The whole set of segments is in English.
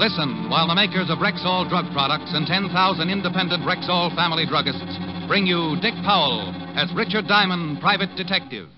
Listen while the makers of Rexall drug products and 10,000 independent Rexall family druggists bring you Dick Powell as Richard Diamond, private detective.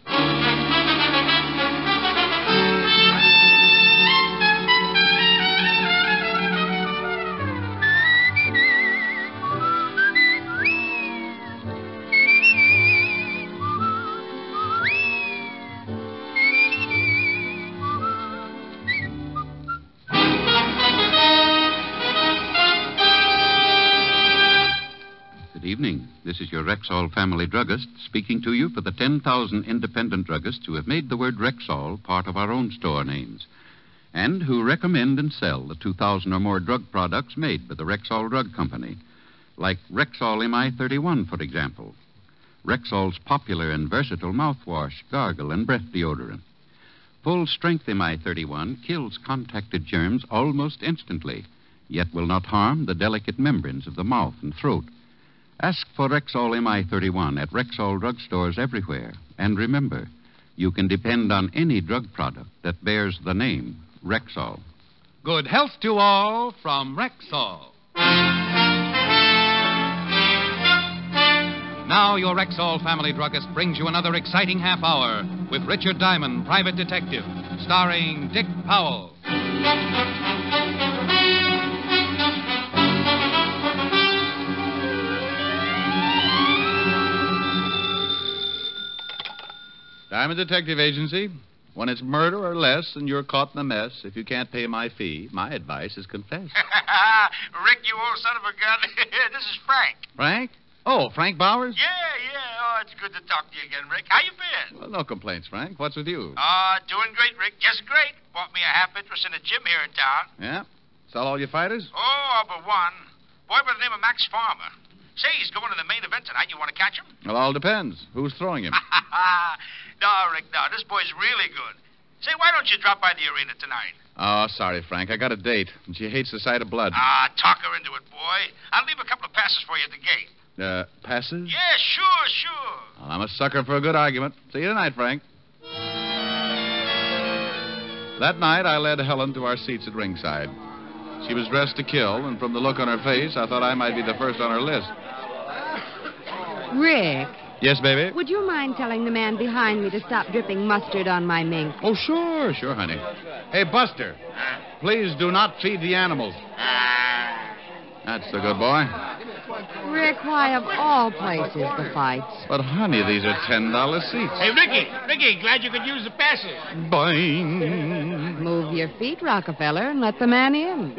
Good evening. This is your Rexall family druggist speaking to you for the 10,000 independent druggists who have made the word Rexall part of our own store names and who recommend and sell the 2,000 or more drug products made by the Rexall Drug Company, like Rexall MI-31, for example, Rexall's popular and versatile mouthwash, gargle, and breath deodorant. Full-strength MI-31 kills contacted germs almost instantly, yet will not harm the delicate membranes of the mouth and throat. Ask for Rexall MI-31 at Rexall drugstores everywhere. And remember, you can depend on any drug product that bears the name Rexall. Good health to all from Rexall. Now your Rexall family druggist brings you another exciting half hour with Richard Diamond, private detective, starring Dick Powell. Diamond Detective Agency. When it's murder or less and you're caught in a mess, if you can't pay my fee, my advice is confess. Rick, you old son of a gun. This is Frank. Frank? Oh, Frank Bowers? Yeah. Oh, it's good to talk to you again, Rick. How you been? Well, no complaints, Frank. What's with you? Doing great, Rick. Just great. Bought me a half interest in a gym here in town. Yeah? Sell all your fighters? Oh, all but one. Boy by the name of Max Farmer. Say, he's going to the main event tonight. You want to catch him? Well, all depends. Who's throwing him? No, Rick, no. This boy's really good. Say, why don't you drop by the arena tonight? Oh, sorry, Frank. I got a date, and she hates the sight of blood. Talk her into it, boy. I'll leave a couple of passes for you at the gate. Passes? Yeah, sure. Well, I'm a sucker for a good argument. See you tonight, Frank. That night, I led Helen to our seats at ringside. She was dressed to kill, and from the look on her face, I thought I might be the first on her list. Rick. Yes, baby? Would you mind telling the man behind me to stop dripping mustard on my mink? Oh, sure, honey. Hey, Buster, please do not feed the animals. That's the good boy. Rick, why of all places the fights? But, honey, these are $10 seats. Hey, Ricky, glad you could use the passes. Boing. Move your feet, Rockefeller, and let the man in.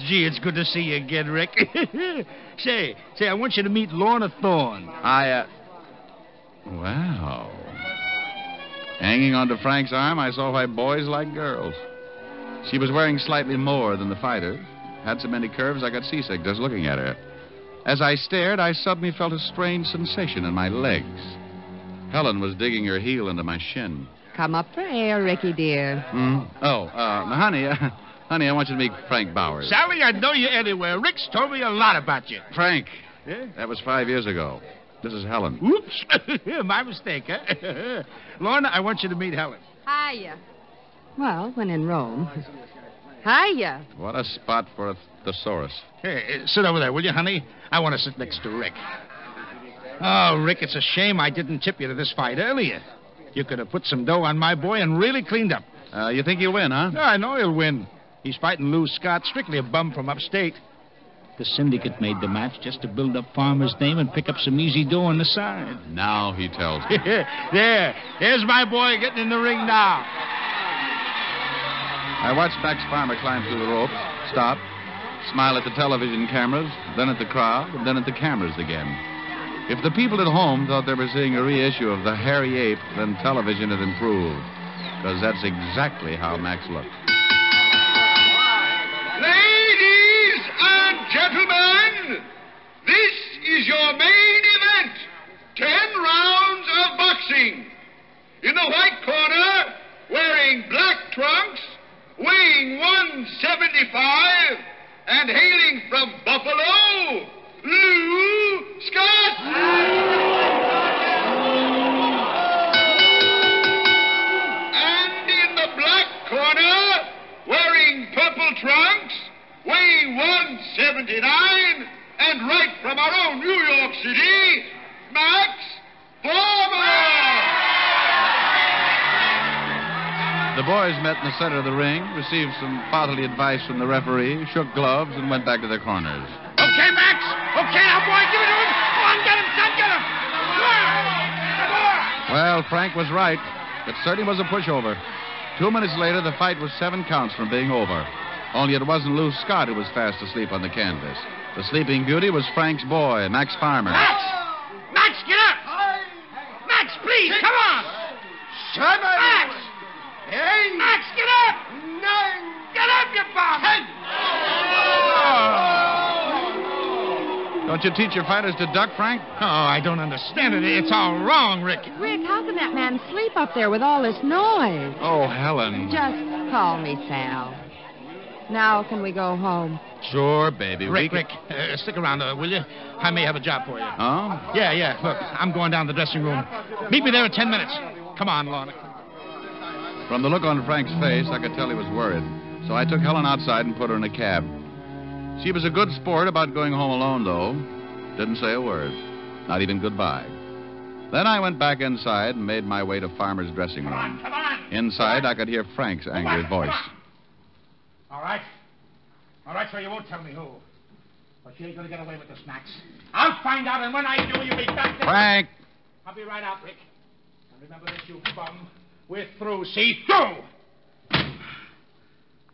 Gee, it's good to see you again, Rick. Say, I want you to meet Lorna Thorne. Wow. Hanging onto Frank's arm, I saw why boys like girls. She was wearing slightly more than the fighter. Had so many curves I got seasick just looking at her. As I stared, I suddenly felt a strange sensation in my legs. Helen was digging her heel into my shin. Come up for air, Ricky, dear. Honey, I want you to meet Frank Bowers. Sally, I'd know you anywhere. Rick's told me a lot about you. Frank. Yeah? That was 5 years ago. This is Helen. Oops. My mistake, huh? Lorna, I want you to meet Helen. Hiya. Well, when in Rome. Hiya. What a spot for a thesaurus. Hey, sit over there, will you, honey? I want to sit next to Rick. Oh, Rick, it's a shame I didn't tip you to this fight earlier. You could have put some dough on my boy and really cleaned up. You think he'll win, huh? No, I know he'll win. He's fighting Lou Scott, strictly a bum from upstate. The syndicate made the match just to build up Farmer's name and pick up some easy dough on the side. Now he tells me. There's my boy getting in the ring now. I watched Max Farmer climb through the ropes, stop, smile at the television cameras, then at the crowd, and then at the cameras again. If the people at home thought they were seeing a reissue of The Hairy Ape, then television had improved. Because that's exactly how Max looked. Ladies and gentlemen, this is your main event. 10 rounds of boxing. In the white corner, wearing black trunks, weighing 175, and hailing from Buffalo, Lou Scott. And in the black corner, wearing purple 79, and right from our own New York City, Max Farmer! The boys met in the center of the ring, received some fatherly advice from the referee, shook gloves, and went back to their corners. Okay, Max. Okay, now, boy, give it to him. Go on, get him, son, get him. Come on. Well, Frank was right. It certainly was a pushover. 2 minutes later, the fight was 7 counts from being over. Only it wasn't Lou Scott who was fast asleep on the canvas. The sleeping beauty was Frank's boy, Max Farmer. Max! Max, get up! Max, please, come on! 7, Max! 8, Max, get up! 9, Get up, you bum! 10. Don't you teach your fighters to duck, Frank? Oh, I don't understand it. It's all wrong, Rick. Rick, how can that man sleep up there with all this noise? Oh, Helen. Just call me Sal. Now can we go home? Sure, baby. Rick, stick around, will you? I may have a job for you. Oh? Yeah. Look, I'm going down to the dressing room. Meet me there in 10 minutes. Come on, Lorna. From the look on Frank's face, I could tell he was worried. So I took Helen outside and put her in a cab. She was a good sport about going home alone, though. Didn't say a word. Not even goodbye. Then I went back inside and made my way to Farmer's dressing room. Come on. Inside, I could hear Frank's angry voice. All right, so you won't tell me who. But you ain't going to get away with this, Max. I'll find out, and when I do, you'll be back there. Frank! I'll be right out, Rick. And remember this, you bum. We're through. See? Through!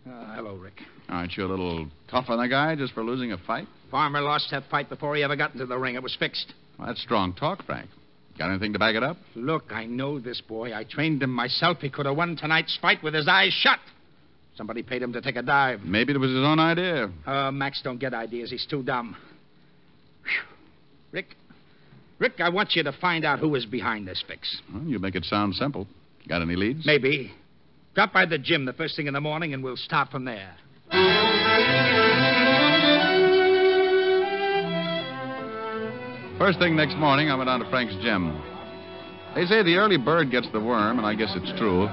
Hello, Rick. Aren't you a little tough on the guy just for losing a fight? Farmer lost that fight before he ever got into the ring. It was fixed. Well, that's strong talk, Frank. Got anything to back it up? Look, I know this boy. I trained him myself. He could have won tonight's fight with his eyes shut. Somebody paid him to take a dive. Maybe it was his own idea. Max don't get ideas. He's too dumb. Whew. Rick, I want you to find out who is behind this fix. Well, you make it sound simple. Got any leads? Maybe. Drop by the gym the first thing in the morning, and we'll start from there. First thing next morning, I went down to Frank's gym. They say the early bird gets the worm, and I guess it's true.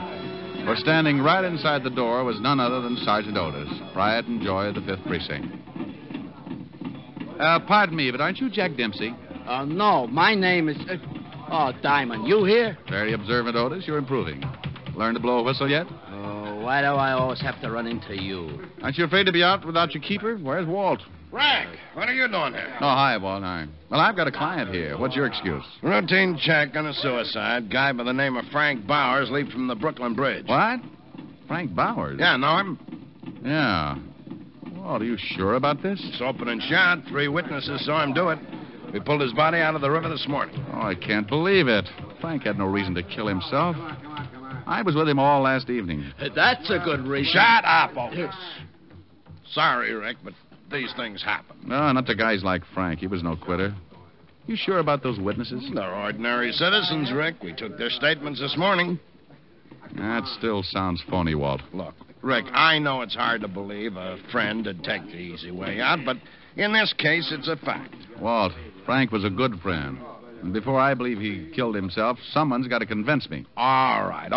For standing right inside the door was none other than Sergeant Otis, pride and joy of the 5th Precinct. Pardon me, but aren't you Jack Dempsey? No, my name is... Diamond, you here? Very observant, Otis. You're improving. Learned to blow a whistle yet? Why do I always have to run into you? Aren't you afraid to be out without your keeper? Where's Walt? Frank, what are you doing here? Oh, hi, Walt. Hi. Well, I've got a client here. What's your excuse? Routine check on a suicide. Guy by the name of Frank Bowers leaped from the Brooklyn Bridge. What? Frank Bowers? Yeah, know him? Yeah. Walt, are you sure about this? It's open and shot. 3 witnesses saw him do it. We pulled his body out of the river this morning. Oh, I can't believe it. Frank had no reason to kill himself. I was with him all last evening. That's a good reason. Shut up, Otis. Sorry, Rick, but these things happen. No, not to guys like Frank. He was no quitter. You sure about those witnesses? They're ordinary citizens, Rick. We took their statements this morning. That still sounds phony, Walt. Look, Rick, I know it's hard to believe a friend would take the easy way out, but in this case, it's a fact. Walt, Frank was a good friend. And before I believe he killed himself, someone's got to convince me. All right.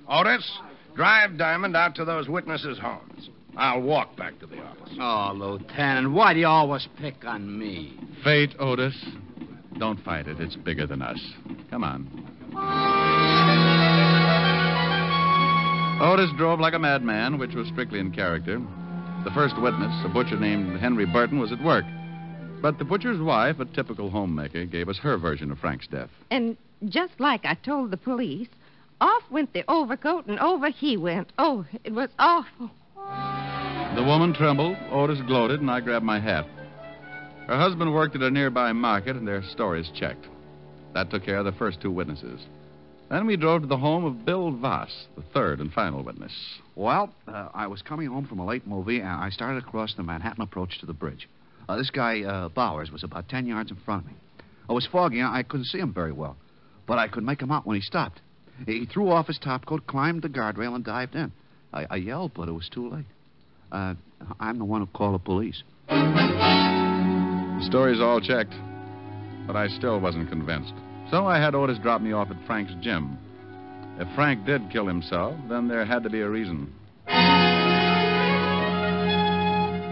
Otis, drive Diamond out to those witnesses' homes. I'll walk back to the office. Oh, Lieutenant, why do you always pick on me? Fate, Otis. Don't fight it. It's bigger than us. Come on. Otis drove like a madman, which was strictly in character. The first witness, a butcher named Henry Burton, was at work. But the butcher's wife, a typical homemaker, gave us her version of Frank's death. And just like I told the police, off went the overcoat and over he went. Oh, it was awful. The woman trembled, Otis gloated, and I grabbed my hat. Her husband worked at a nearby market, and their stories checked. That took care of the first 2 witnesses. Then we drove to the home of Bill Voss, the third and final witness. Well, I was coming home from a late movie, and I started across the Manhattan approach to the bridge. This guy, Bowers, was about 10 yards in front of me. It was foggy. I couldn't see him very well, but I could make him out when he stopped. He threw off his topcoat, climbed the guardrail, and dived in. I yelled, but it was too late. I'm the one who called the police. The stories all checked, but I still wasn't convinced. So I had Otis drop me off at Frank's gym. If Frank did kill himself, then there had to be a reason.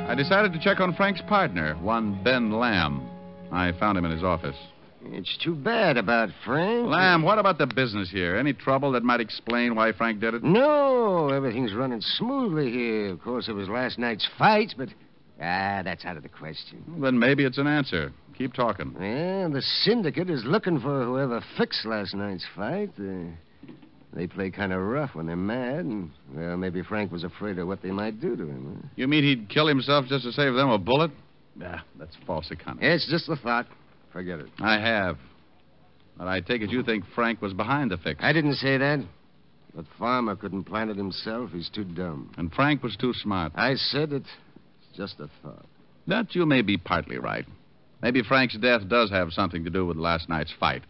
I decided to check on Frank's partner, one Ben Lamb. I found him in his office. It's too bad about Frank. Lamb, what about the business here? Any trouble that might explain why Frank did it? No, everything's running smoothly here. Of course, it was last night's fights, but that's out of the question. Well, then maybe it's an answer. Keep talking. Well, the syndicate is looking for whoever fixed last night's fight. They play kind of rough when they're mad, and, well, maybe Frank was afraid of what they might do to him. Huh? You mean he'd kill himself just to save them a bullet? That's false economy. It's just a thought. Forget it. I have. But I take it you think Frank was behind the fix. I didn't say that. But Farmer couldn't plan it himself. He's too dumb. And Frank was too smart. I said it. It's just a thought. That you may be partly right. Maybe Frank's death does have something to do with last night's fight.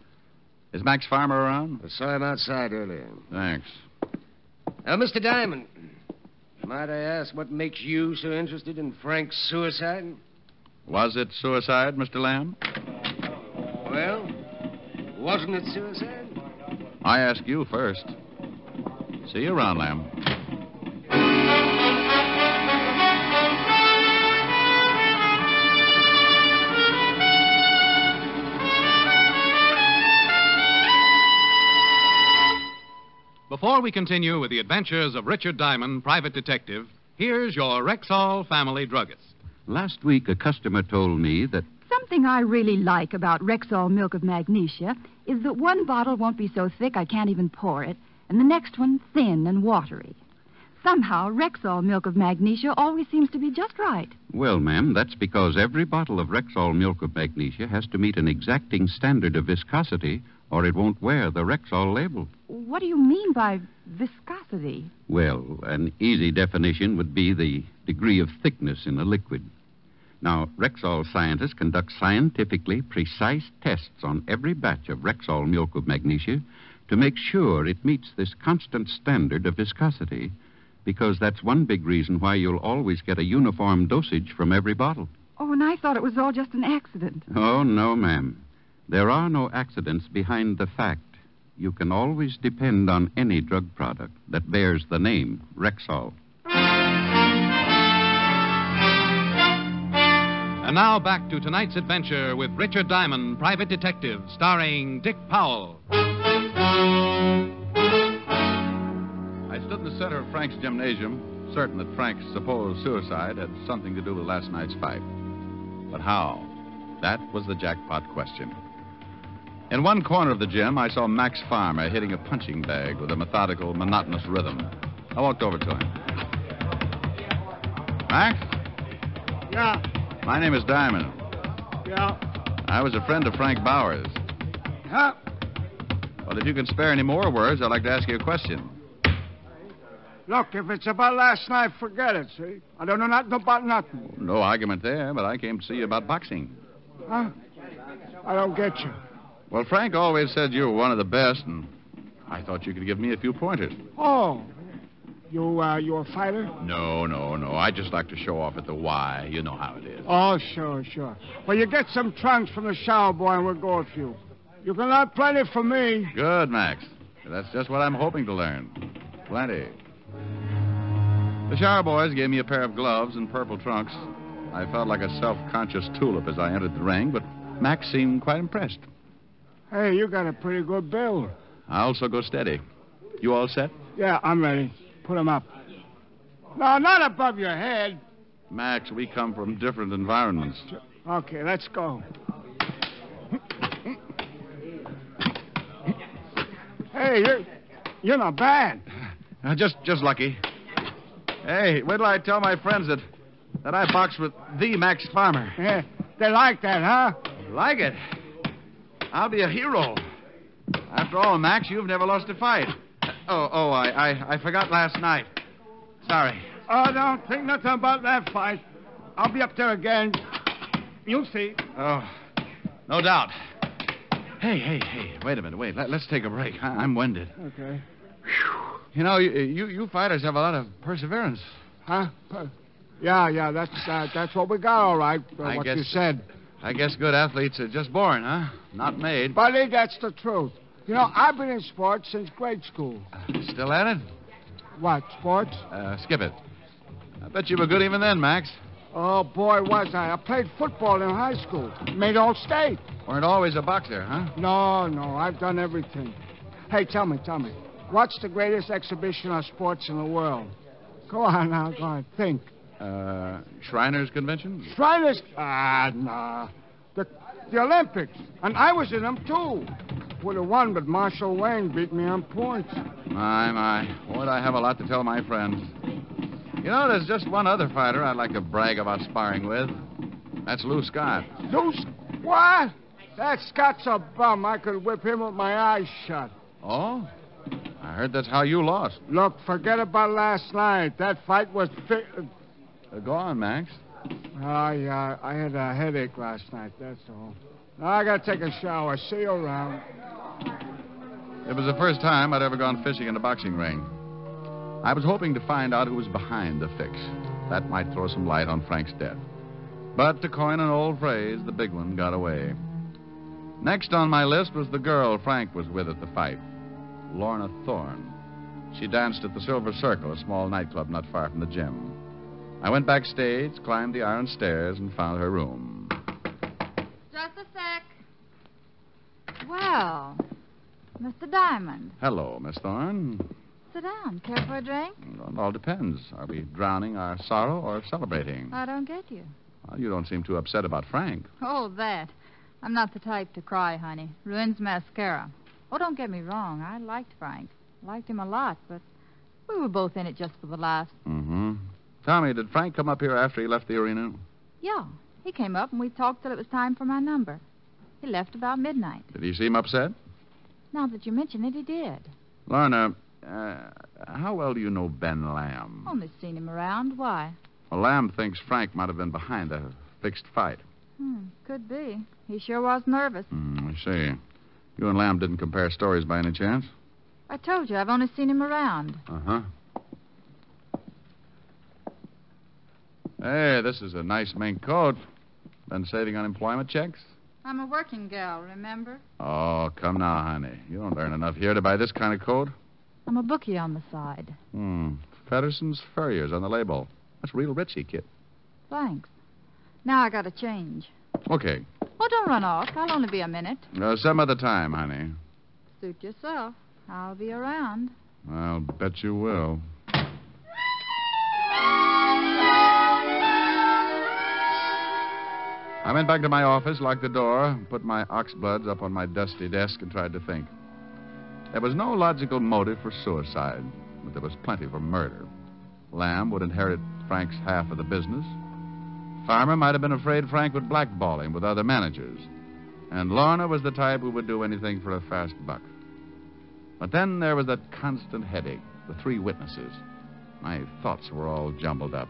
Is Max Farmer around? I saw him outside earlier. Thanks. Now, Mr. Diamond, might I ask what makes you so interested in Frank's suicide? Was it suicide, Mr. Lamb? Well, wasn't it suicide? I ask you first. See you around, Lamb. Before we continue with the adventures of Richard Diamond, private detective, here's your Rexall family druggist. Last week, a customer told me that something I really like about Rexall milk of magnesia is that one bottle won't be so thick I can't even pour it, and the next one thin and watery. Somehow, Rexall milk of magnesia always seems to be just right. Well, ma'am, that's because every bottle of Rexall milk of magnesia has to meet an exacting standard of viscosity, or it won't wear the Rexall label. What do you mean by viscosity? Well, an easy definition would be the degree of thickness in a liquid. Now, Rexall scientists conduct scientifically precise tests on every batch of Rexall milk of magnesia to make sure it meets this constant standard of viscosity, because that's one big reason why you'll always get a uniform dosage from every bottle. Oh, and I thought it was all just an accident. Oh, no, ma'am. There are no accidents behind the fact. You can always depend on any drug product that bears the name Rexall. And now back to tonight's adventure with Richard Diamond, private detective, starring Dick Powell. I stood in the center of Frank's gymnasium, certain that Frank's supposed suicide had something to do with last night's fight. But how? That was the jackpot question. In one corner of the gym, I saw Max Farmer hitting a punching bag with a methodical, monotonous rhythm. I walked over to him. Max? Yeah. My name is Diamond. Yeah. I was a friend of Frank Bowers. Huh? Well, if you can spare any more words, I'd like to ask you a question. Look, if it's about last night, forget it, see? I don't know nothing about nothing. No argument there, but I came to see you about boxing. Huh? I don't get you. Well, Frank always said you were one of the best, and I thought you could give me a few pointers. Oh. You a fighter? No. I just like to show off at the Y. You know how it is. Oh, sure. Well, you get some trunks from the shower boy, and we'll go with you. You can learn plenty from me. Good, Max. That's just what I'm hoping to learn. Plenty. The shower boys gave me a pair of gloves and purple trunks. I felt like a self-conscious tulip as I entered the ring, but Max seemed quite impressed. Hey, you got a pretty good build. I also go steady. You all set? Yeah, I'm ready. Put 'em up. No, not above your head. Max, we come from different environments. Okay, let's go. Hey, you're not bad. Just lucky. Hey, wait till I tell my friends that I box with the Max Farmer. Yeah, they like that, huh? Like it? I'll be a hero. After all, Max, you've never lost a fight. I forgot last night. Sorry. Oh, don't think nothing about that fight. I'll be up there again. You'll see. Oh, no doubt. Hey, wait a minute, Let's take a break. I'm winded. Okay. You know, you fighters have a lot of perseverance. Huh? Yeah, that's what we got, all right. You said. I guess good athletes are just born, huh? Not made. Buddy, that's the truth. You know, I've been in sports since grade school. Still at it? What, sports? Skip it. I bet you were good even then, Max. Oh, boy, was I. I played football in high school. Made all state. Weren't always a boxer, huh? No, I've done everything. Hey, tell me. What's the greatest exhibition of sports in the world? Go on now, go on. Think. Shriners Convention? Shriners? Nah. The Olympics. And I was in them, too. Would have won, but Marshall Wayne beat me on points. My. Boy, I have a lot to tell my friends. You know, there's just one other fighter I'd like to brag about sparring with. That's Lou Scott. What? That Scott's a bum. I could whip him with my eyes shut. Oh? I heard that's how you lost. Look, forget about last night. That fight was... Go on, Max. Oh, yeah, I had a headache last night, that's all. Now I gotta take a shower. See you around. It was the first time I'd ever gone fishing in a boxing ring. I was hoping to find out who was behind the fix. That might throw some light on Frank's death. But to coin an old phrase, the big one got away. Next on my list was the girl Frank was with at the fight, Lorna Thorne. She danced at the Silver Circle, a small nightclub not far from the gym. I went backstage, climbed the iron stairs, and found her room. Just a sec. Well, Mr. Diamond. Hello, Miss Thorne. Sit down. Care for a drink? Well, it all depends. Are we drowning our sorrow or celebrating? I don't get you. Well, you don't seem too upset about Frank. Oh, that. I'm not the type to cry, honey. Ruins mascara. Oh, don't get me wrong. I liked Frank. Liked him a lot, but we were both in it just for the laughs. Mm-hmm. Tell me, did Frank come up here after he left the arena? Yeah. He came up and we talked till it was time for my number. He left about midnight. Did he seem upset? Now that you mention it, he did. Lorna, how well do you know Ben Lamb? Only seen him around. Why? Well, Lamb thinks Frank might have been behind a fixed fight. Could be. He sure was nervous. I see. You and Lamb didn't compare stories by any chance? I told you, I've only seen him around. Uh-huh. Hey, this is a nice mink coat. Been saving unemployment checks? I'm a working gal, remember? Oh, come now, honey. You don't earn enough here to buy this kind of coat. I'm a bookie on the side. Fedderson's Furriers on the label. That's real richy, kid. Thanks. Now I gotta change. Okay. Oh, don't run off. I'll only be a minute. Some other time, honey. Suit yourself. I'll be around. I'll bet you will. I went back to my office, locked the door, put my oxbloods up on my dusty desk, and tried to think. There was no logical motive for suicide, but there was plenty for murder. Lamb would inherit Frank's half of the business. Farmer might have been afraid Frank would blackball him with other managers. And Lorna was the type who would do anything for a fast buck. But then there was that constant headache, the three witnesses. My thoughts were all jumbled up.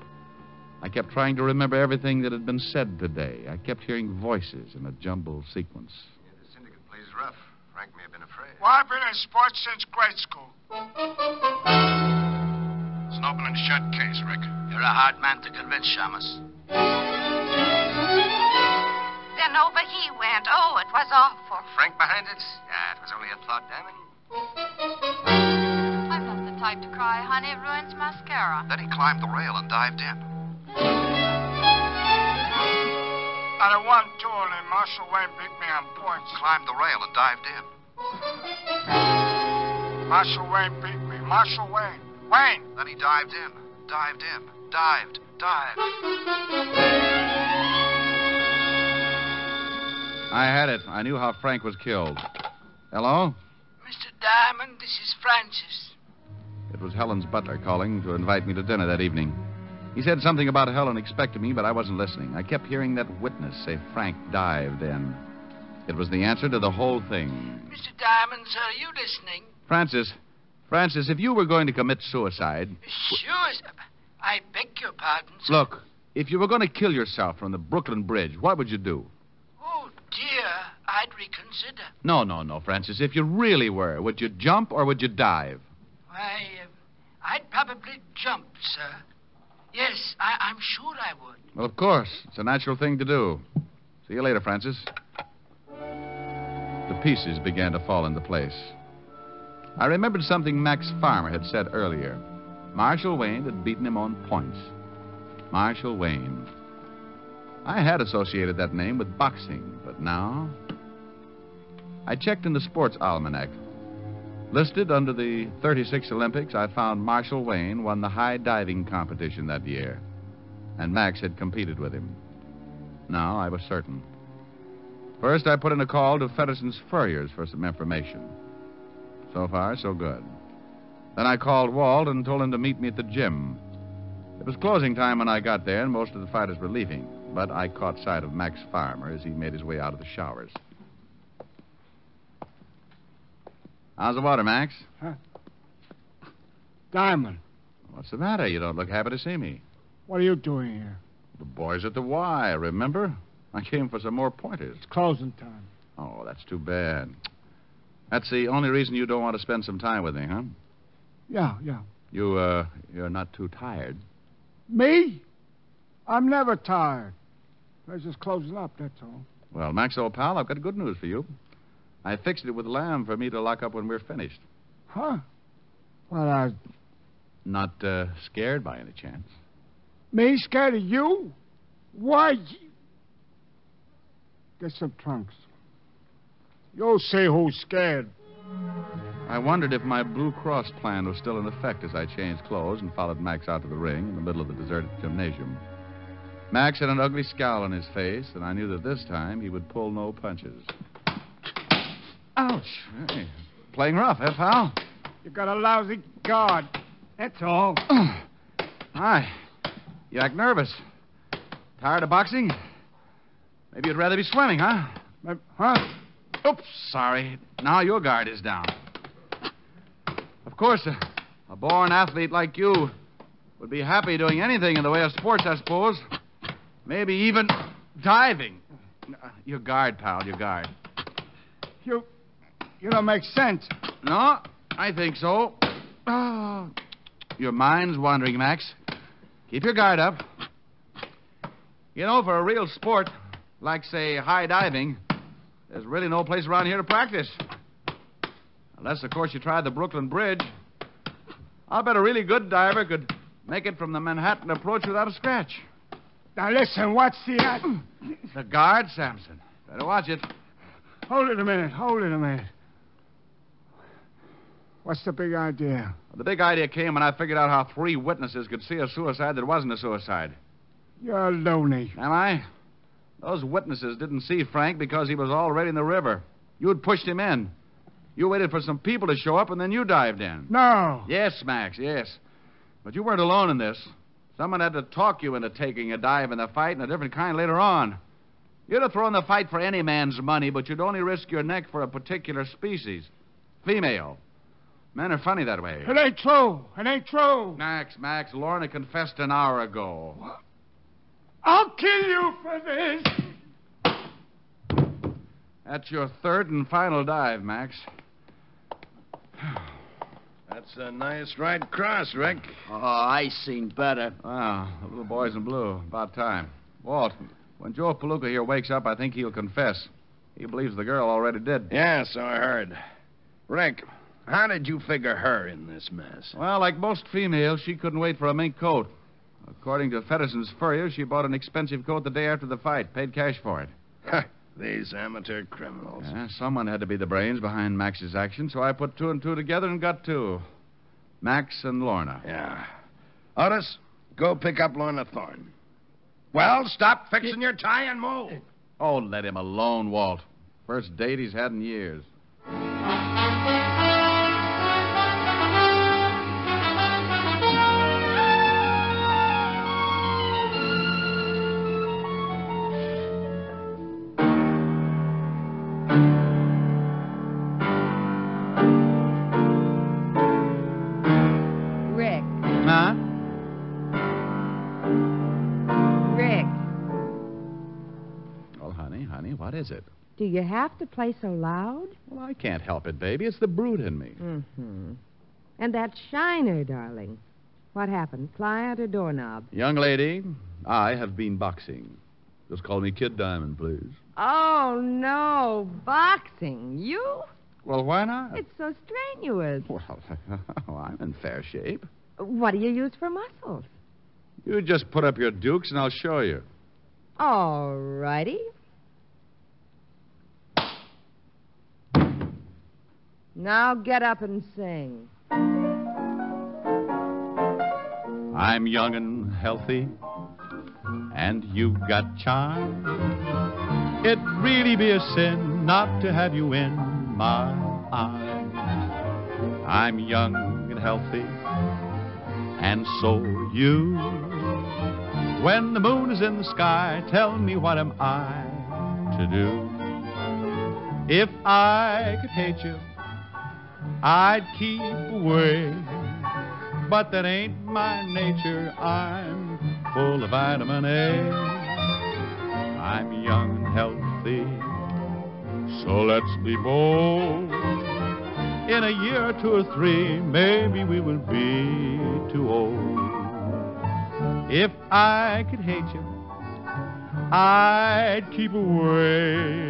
I kept trying to remember everything that had been said today. I kept hearing voices in a jumbled sequence. Yeah, the syndicate plays rough. Frank may have been afraid. Well, I've been in sports since grade school. It's an open and shut case, Rick. You're a hard man to convince, Shamus. Then over he went. Oh, it was awful. Frank behind it? Yeah, it was only a thought, Diamond. I'm not the type to cry, honey. It ruins mascara. Then he climbed the rail and dived in. I had won, too, and Marshall Wayne beat me on points. Climbed the rail and dived in. Marshall Wayne beat me. Marshall Wayne. Wayne! Then he dived in. Dived. I had it. I knew how Frank was killed. Hello? Mr. Diamond, this is Francis. It was Helen's butler calling to invite me to dinner that evening. He said something about Helen expecting me, but I wasn't listening. I kept hearing that witness say Frank dived in. It was the answer to the whole thing. Mr. Diamond, sir, are you listening? Francis, if you were going to commit suicide... Sure, sir. I beg your pardon, sir. Look, if you were going to kill yourself from the Brooklyn Bridge, what would you do? Oh, dear. I'd reconsider. No, Francis. If you really were, would you jump or would you dive? Why, I'd probably jump, sir. Yes, I'm sure I would. Well, of course. It's a natural thing to do. See you later, Francis. The pieces began to fall into place. I remembered something Max Farmer had said earlier. Marshall Wayne had beaten him on points. Marshall Wayne, I had associated that name with boxing, but now... I checked in the sports almanac. Listed under the 36 Olympics, I found Marshall Wayne won the high diving competition that year. And Max had competed with him. Now I was certain. First, I put in a call to Featherston's Furriers for some information. So far, so good. Then I called Walt and told him to meet me at the gym. It was closing time when I got there, and most of the fighters were leaving. But I caught sight of Max Farmer as he made his way out of the showers. How's the water, Max? Huh? Diamond. What's the matter? You don't look happy to see me. What are you doing here? The boys at the Y, remember? I came for some more pointers. It's closing time. Oh, that's too bad. That's the only reason you don't want to spend some time with me, huh? Yeah. You're not too tired. Me? I'm never tired. It's just closing up, that's all. Well, Max, old pal, I've got good news for you. I fixed it with Lamb for me to lock up when we're finished. Huh? Well, Not scared by any chance? Me scared of you? Why? Get some trunks. You'll see who's scared. I wondered if my Blue Cross plan was still in effect as I changed clothes and followed Max out to the ring in the middle of the deserted gymnasium. Max had an ugly scowl on his face, and I knew that this time he would pull no punches. Ouch. Hey, playing rough, eh, pal? You got a lousy guard. That's all. Hi. You act nervous. Tired of boxing? Maybe you'd rather be swimming, huh? Huh? Oops, sorry. Now your guard is down. Of course, a born athlete like you would be happy doing anything in the way of sports, I suppose. Maybe even diving. Your guard, pal, your guard. You don't make sense. No, I think so. Oh, your mind's wandering, Max. Keep your guard up. You know, for a real sport, like, say, high diving, there's really no place around here to practice. Unless, of course, you tried the Brooklyn Bridge. I'll bet a really good diver could make it from the Manhattan approach without a scratch. Now, listen, what's the... The guard, Samson. Better watch it. Hold it a minute. What's the big idea? The big idea came when I figured out how 3 witnesses could see a suicide that wasn't a suicide. You're loony. Am I? Those witnesses didn't see Frank because he was already in the river. You'd pushed him in. You waited for some people to show up, and then you dived in. No. Yes, Max, yes. But you weren't alone in this. Someone had to talk you into taking a dive in the fight, and a different kind later on. You'd have thrown the fight for any man's money, but you'd only risk your neck for a particular species. Female. Men are funny that way. It ain't true. Max, Lorna confessed an hour ago. What? I'll kill you for this. That's your 3rd and final dive, Max. That's a nice right cross, Rick. Oh, I seen better. Ah, the little boy's in blue. About time. Walt, when Joe Palooka here wakes up, I think he'll confess. He believes the girl already did. Yeah, so I heard. Rick, how did you figure her in this mess? Well, like most females, she couldn't wait for a mink coat. According to Featherston's Furrier, she bought an expensive coat the day after the fight, paid cash for it. These amateur criminals. Yeah, someone had to be the brains behind Max's action, so I put 2 and 2 together and got 2. Max and Lorna. Yeah. Otis, go pick up Lorna Thorne. Well, stop fixing your tie and move. Oh, let him alone, Walt. First date he's had in years. What is it? Do you have to play so loud? Well, I can't help it, baby. It's the brute in me. Mm-hmm. And that shiner, darling. What happened? Fly out a doorknob. Young lady, I have been boxing. Just call me Kid Diamond, please. Oh, no. Boxing? You? Well, why not? It's so strenuous. Well, I'm in fair shape. What do you use for muscles? You just put up your dukes and I'll show you. All righty. Now get up and sing. I'm young and healthy, and you've got charm. It'd really be a sin not to have you in my arms. I'm young and healthy, and so are you. When the moon is in the sky, tell me what am I to do? If I could hate you, I'd keep away. But that ain't my nature. I'm full of vitamin A. I'm young and healthy, so let's be bold. In a year or 2 or 3, maybe we will be too old. If I could hate you, I'd keep away.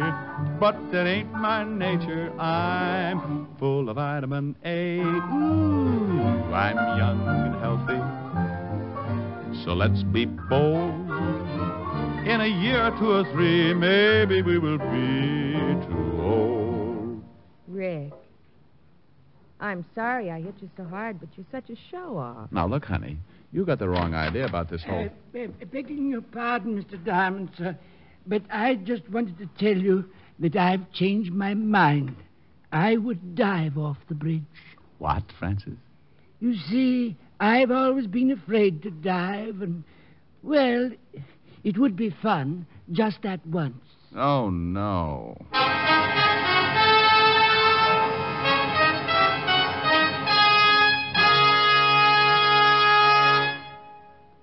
But that ain't my nature. I'm full of vitamin A. Ooh, I'm young and healthy, so let's be bold. In a year or 2 or 3, maybe we will be too old. Rick, I'm sorry I hit you so hard, but you're such a show-off. Now, look, honey, you got the wrong idea about this whole... Begging your pardon, Mr. Diamond, sir, but I just wanted to tell you that I've changed my mind. I would dive off the bridge. What, Francis? You see, I've always been afraid to dive, and, well, it would be fun just that once. Oh, no.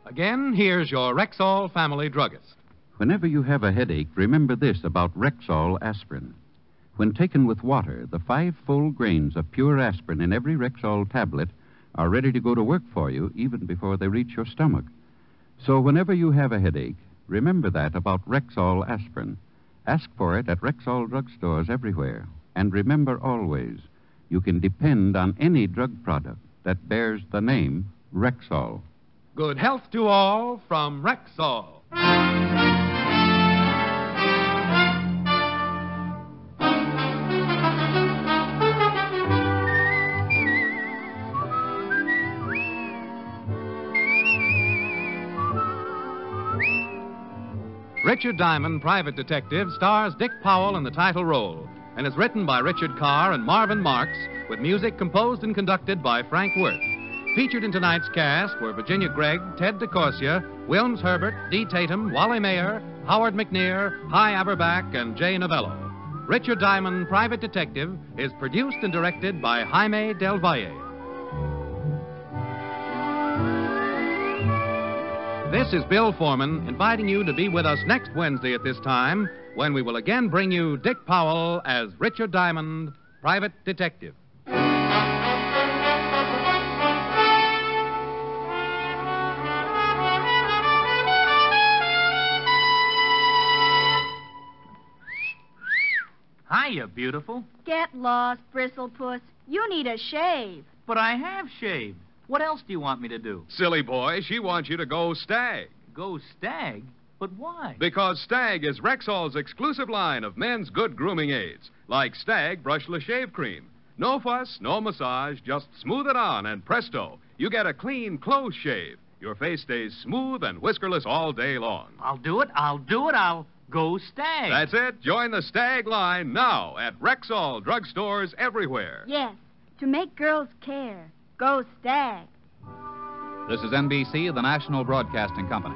Again, here's your Rexall family druggist. Whenever you have a headache, remember this about Rexall aspirin. When taken with water, the 5 full grains of pure aspirin in every Rexall tablet are ready to go to work for you even before they reach your stomach. So whenever you have a headache, remember that about Rexall aspirin. Ask for it at Rexall drugstores everywhere. And remember always, you can depend on any drug product that bears the name Rexall. Good health to all from Rexall. Richard Diamond, Private Detective, stars Dick Powell in the title role and is written by Richard Carr and Marvin Marks with music composed and conducted by Frank Worth. Featured in tonight's cast were Virginia Gregg, Ted DeCorsia, Wilms Herbert, Dee Tatum, Wally Mayer, Howard McNear, Hy Aberback, and Jay Novello. Richard Diamond, Private Detective, is produced and directed by Jaime Del Valle. This is Bill Foreman inviting you to be with us next Wednesday at this time when we will again bring you Dick Powell as Richard Diamond, Private Detective. Hiya, beautiful. Get lost, Bristlepuss. You need a shave. But I have shaved. What else do you want me to do? Silly boy, she wants you to go Stag. Go Stag? But why? Because Stag is Rexall's exclusive line of men's good grooming aids, like Stag Brushless Shave Cream. No fuss, no massage, just smooth it on, and presto, you get a clean, close shave. Your face stays smooth and whiskerless all day long. I'll do it. I'll go Stag. That's it. Join the Stag line now at Rexall drugstores everywhere. Yes, to make girls care. Go Stag. This is NBC, the National Broadcasting Company.